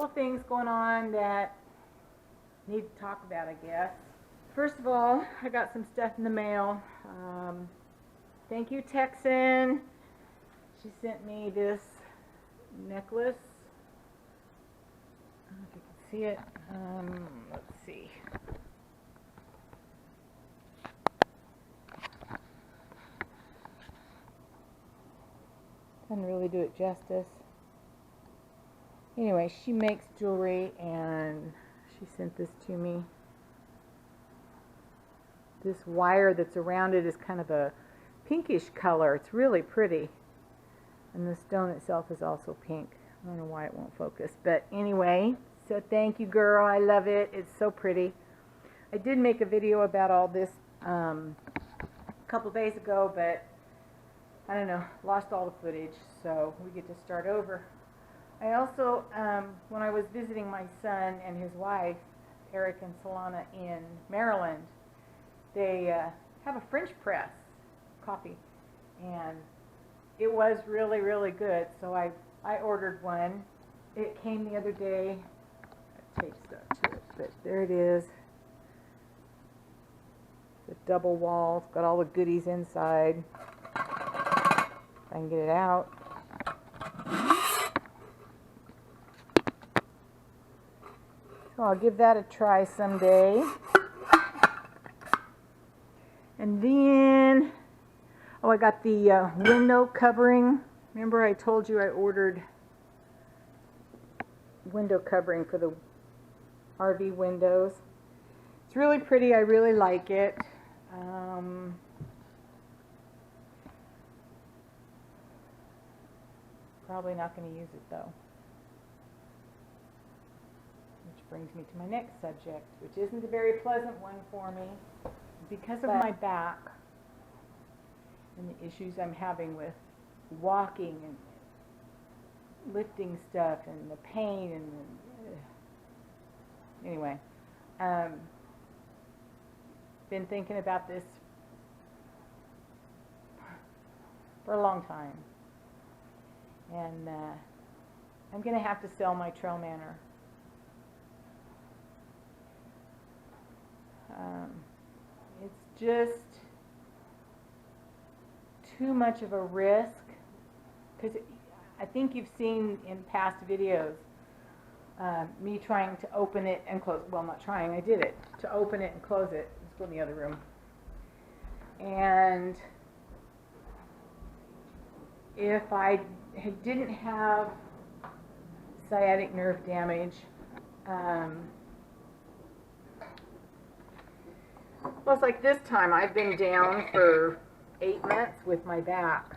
couple of things going on that need to talk about, I guess. First of all, I got some stuff in the mail. Thank you, Texan. She sent me this necklace. I don't know if you can see it. Let's see. Doesn't really do it justice. Anyway, she makes jewelry and she sent this to me. This wire that's around it is kind of a pinkish color. It's really pretty. And the stone itself is also pink. I don't know why it won't focus. But anyway, so thank you, girl. I love it. It's so pretty. I did make a video about all this a couple days ago, but I don't know, lost all the footage, so we get to start over. I also, when I was visiting my son and his wife, Eric and Solana, in Maryland, they have a French press coffee, and it was really, really good, so I ordered one. It came the other day. I taped stuff to it, but there it is. It's a double wall. It's got all the goodies inside. I can get it out. So I'll give that a try someday. And then, oh, I got the window covering. Remember I told you I ordered window covering for the RV windows. It's really pretty. I really like it. Probably not going to use it though. Which brings me to my next subject, which isn't a very pleasant one for me. Because of my back and the issues I'm having with walking and lifting stuff and the pain and anyway, been thinking about this for a long time. And I'm going to have to sell my TrailManor. It's just too much of a risk, because I think you've seen in past videos me trying to open it and close. Well, not trying, I did it. To open it and close it. Let's go in the other room. And if I didn't have sciatic nerve damage, well, it's like this time I've been down for 8 months with my back,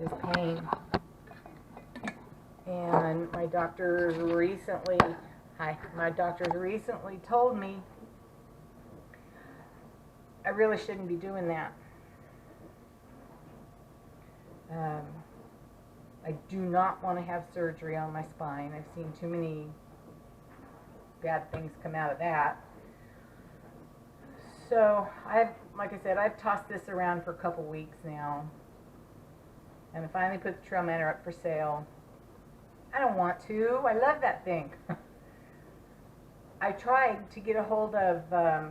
this pain, and my doctors recently told me I really shouldn't be doing that. I do not want to have surgery on my spine. I've seen too many bad things come out of that. So like I said, I've tossed this around for a couple weeks now, and I finally put the TrailManor up for sale. I don't want to. I love that thing. I tried to get a hold of the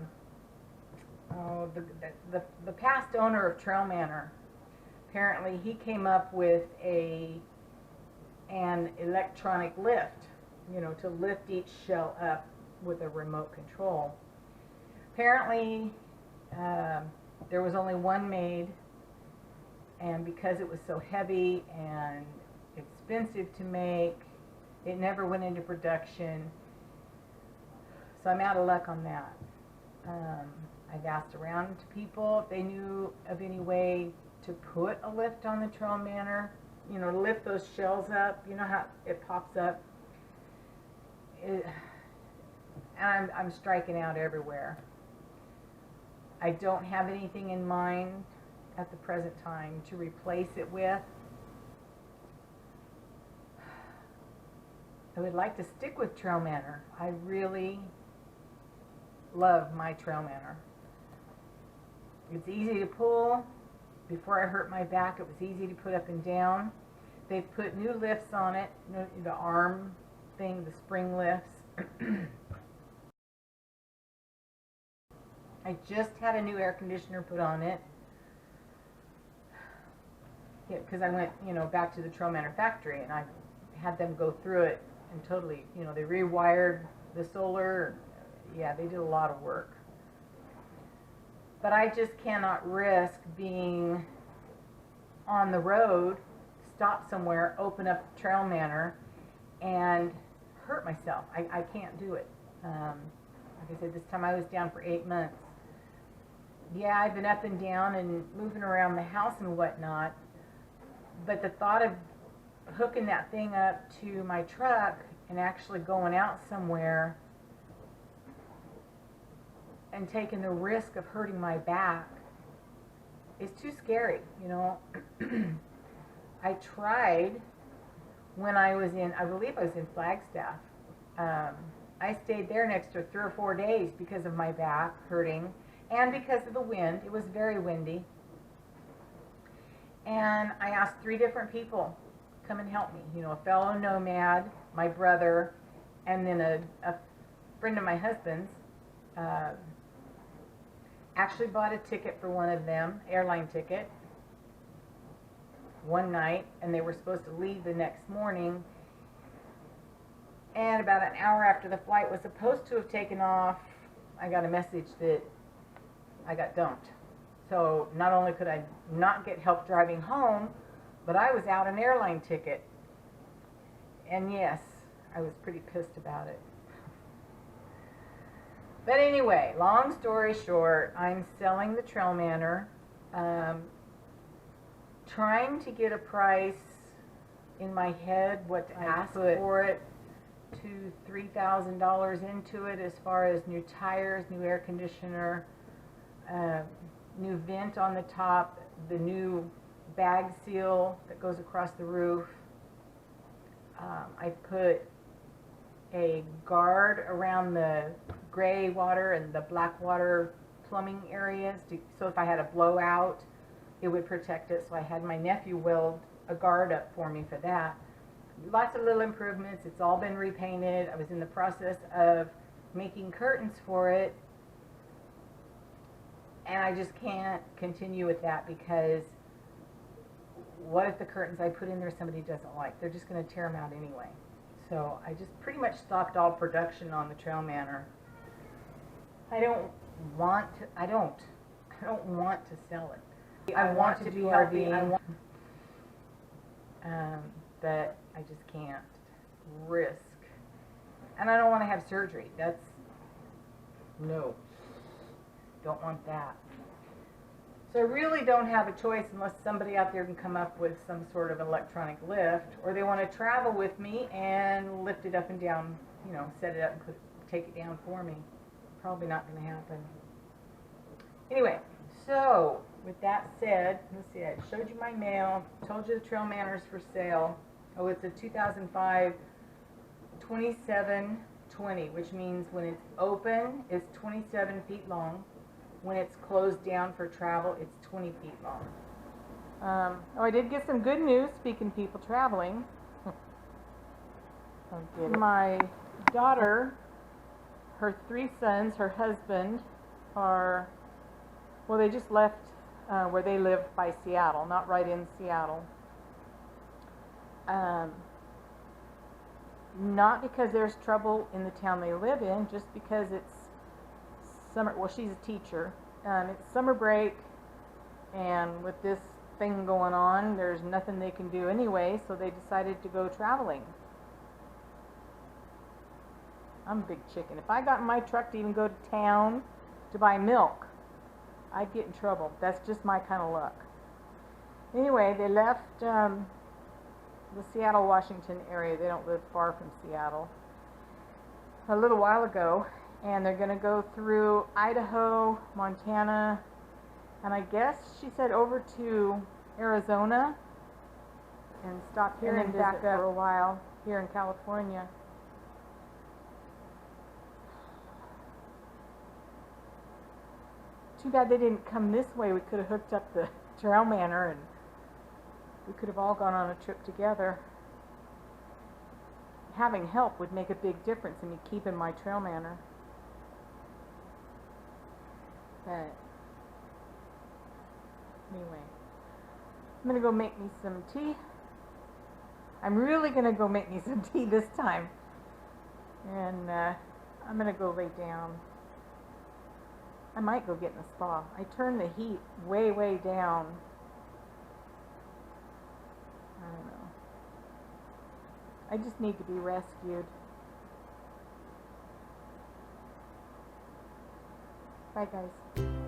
past owner of TrailManor. Apparently, he came up with an electronic lift, you know, to lift each shell up with a remote control. Apparently, there was only one made, and because it was so heavy and expensive to make, it never went into production. So I'm out of luck on that. I've asked around to people if they knew of any way to put a lift on the TrailManor, you know, to lift those shells up. You know how it pops up? And I'm striking out everywhere. I don't have anything in mind at the present time to replace it with. I would like to stick with TrailManor. I really love my TrailManor. It's easy to pull. Before I hurt my back, it was easy to put up and down. They've put new lifts on it, the arm thing, the spring lifts. I just had a new air conditioner put on it. Yeah, because I went, back to the TrailManor factory, and I had them go through it and totally, they rewired the solar. Yeah, they did a lot of work. But I just cannot risk being on the road, stop somewhere, open up TrailManor, and hurt myself. I can't do it. Like I said, this time I was down for 8 months. Yeah, I've been up and down and moving around the house and whatnot, but the thought of hooking that thing up to my truck and actually going out somewhere and taking the risk of hurting my back is too scary, I tried when I believe I was in Flagstaff. I stayed there an extra 3 or 4 days because of my back hurting and because of the wind. It was very windy. And I asked 3 different people, come and help me. A fellow nomad, my brother, and then a friend of my husband's actually bought a ticket for one of them, airline ticket, one night, and they were supposed to leave the next morning. And about an hour after the flight was supposed to have taken off, I got a message that I got dumped. So not only could I not get help driving home, but I was out an airline ticket. And yes, I was pretty pissed about it. But anyway, long story short, I'm selling the TrailManor, trying to get a price in my head, what to ask for it, to $3,000 into it as far as new tires, new air conditioner, new vent on the top, the new bag seal that goes across the roof. I put a guard around the gray water and the black water plumbing areas so if I had a blowout, it would protect it. So I had my nephew weld a guard up for me for that. Lots of little improvements. It's all been repainted. I was in the process of making curtains for it, and I just can't continue with that because what if the curtains I put in there somebody doesn't like? They're just going to tear them out anyway. So I just pretty much stopped all production on the TrailManor. I don't want to sell it. I want to do RVing, but I just can't risk. And I don't want to have surgery. No, don't want that. So I really don't have a choice unless somebody out there can come up with some sort of electronic lift, or they want to travel with me and lift it up and down, set it up and take it down for me. Probably not going to happen. Anyway, so with that said, let's see, I showed you my mail, told you the TrailManor's for sale. Oh, it's a 2005 2720, which means when it's open, it's 27 feet long. When it's closed down for travel, it's 20 feet long. I did get some good news, speaking of people traveling. My daughter, her 3 sons, her husband, they just left where they live by Seattle, not right in Seattle. Not because there's trouble in the town they live in, just because it's summer. Well, she's a teacher. It's summer break, and with this thing going on, there's nothing they can do anyway, so they decided to go traveling. I'm a big chicken. If I got in my truck to even go to town to buy milk, I'd get in trouble. That's just my kind of luck. Anyway, they left the Seattle, Washington area. They don't live far from Seattle. A little while ago, and they're going to go through Idaho, Montana, and I guess she said over to Arizona and stop here and back up for a while here in California. Too bad they didn't come this way. We could have hooked up the TrailManor and we could have all gone on a trip together. having help would make a big difference in me keeping my TrailManor. But anyway, I'm going to go make me some tea. I'm really going to go make me some tea this time. And I'm going to go lay down. I might go get in the spa. I turned the heat way, way down. I don't know. I just need to be rescued. Bye, guys.